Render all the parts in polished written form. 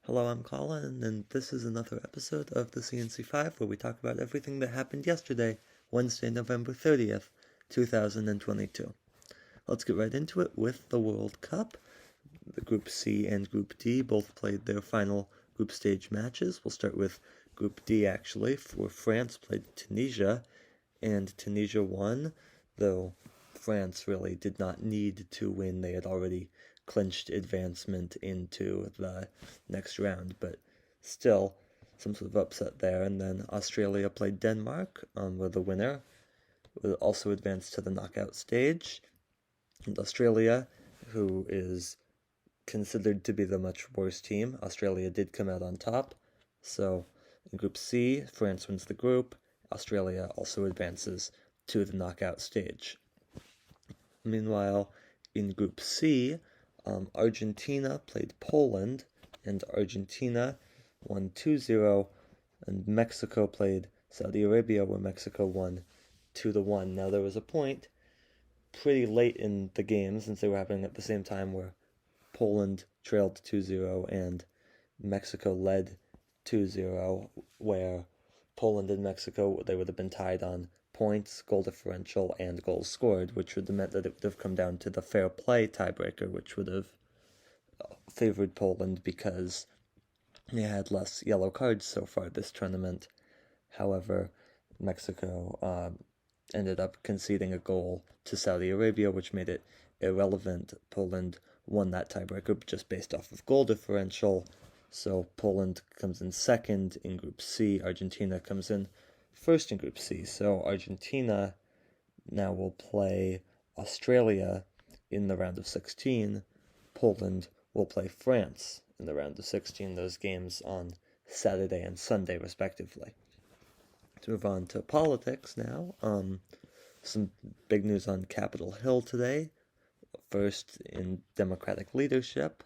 Hello, I'm Colin, and this is another episode of the C&C 5 where we talk about everything that happened yesterday, Wednesday, November 30th, 2022. Let's get right into it with the World Cup. The Group C and Group D both played their final group stage matches. We'll start with Group D, actually, where France played Tunisia, and Tunisia won, though France really did not need to win. They had already clinched advancement into the next round, but still some sort of upset there. And then Australia played Denmark, where the winner would also advance to the knockout stage. And Australia, who is considered to be the much worse team, Australia did come out on top. So in Group C, France wins the group. Australia also advances to the knockout stage. Meanwhile, in Group C, Argentina played Poland, and Argentina won 2-0, and Mexico played Saudi Arabia, where Mexico won 2-1. Now, there was a point pretty late in the game, since they were happening at the same time, where Poland trailed 2-0 and Mexico led 2-0, where Poland and Mexico, they would have been tied on points, goal differential, and goals scored, which would have meant that it would have come down to the fair play tiebreaker, which would have favored Poland because they had less yellow cards so far this tournament. However, Mexico ended up conceding a goal to Saudi Arabia, which made it irrelevant. Poland won that tiebreaker just based off of goal differential. So Poland comes in second in Group C. Argentina comes in first in Group C. So Argentina now will play Australia in the round of 16. Poland will play France in the round of 16. Those games on Saturday and Sunday, respectively. To move on to politics now. Some big news on Capitol Hill today. First, in Democratic leadership,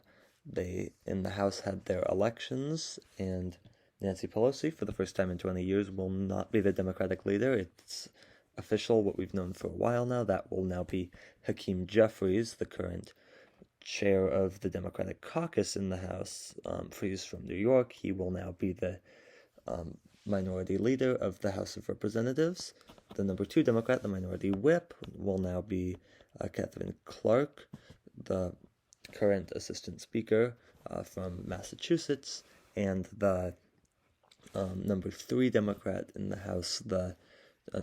they in the House had their elections, and Nancy Pelosi, for the first time in 20 years, will not be the Democratic leader. It's official, what we've known for a while now. That will now be Hakeem Jeffries, the current chair of the Democratic caucus in the House. He's from New York. He will now be the minority leader of the House of Representatives. The number 2 Democrat, the minority whip, will now be Catherine Clark, the current assistant speaker from Massachusetts, and the number 3 Democrat in the House, the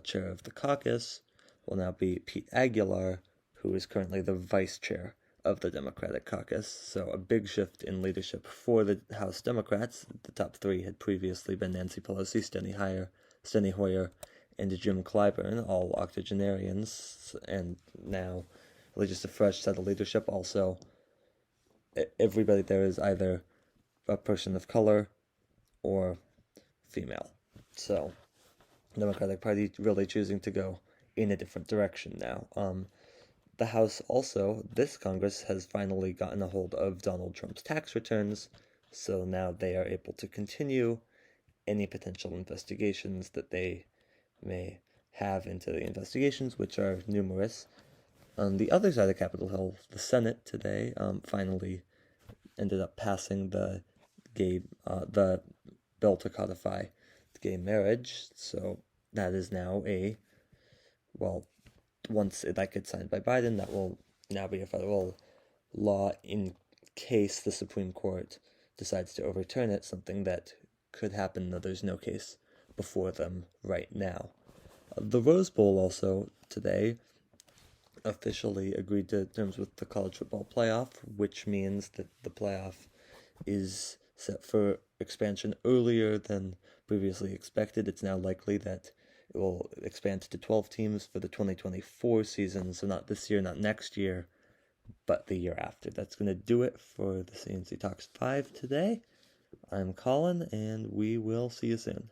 chair of the caucus, will now be Pete Aguilar, who is currently the vice chair of the Democratic caucus. So a big shift in leadership for the House Democrats. The top 3 had previously been Nancy Pelosi, Steny Hoyer, and Jim Clyburn, all octogenarians, and now really just a fresh set of leadership. Also, everybody there is either a person of color or female. So, the Democratic Party really choosing to go in a different direction now. The House also, this Congress, has finally gotten a hold of Donald Trump's tax returns, so now they are able to continue any potential investigations that they may have into the investigations, which are numerous. On the other side of Capitol Hill, the Senate today finally ended up passing the bill to codify gay marriage. So that is now once that gets signed by Biden, that will now be a federal law in case the Supreme Court decides to overturn it, something that could happen, though there's no case before them right now. The Rose Bowl also today officially agreed to terms with the college football playoff, which means that the playoff is set for expansion earlier than previously expected. It's now likely that it will expand to 12 teams for the 2024 season, so not this year, not next year, but the year after. That's going to do it for the C&C Talks 5 today. I'm Colin, and we will see you soon.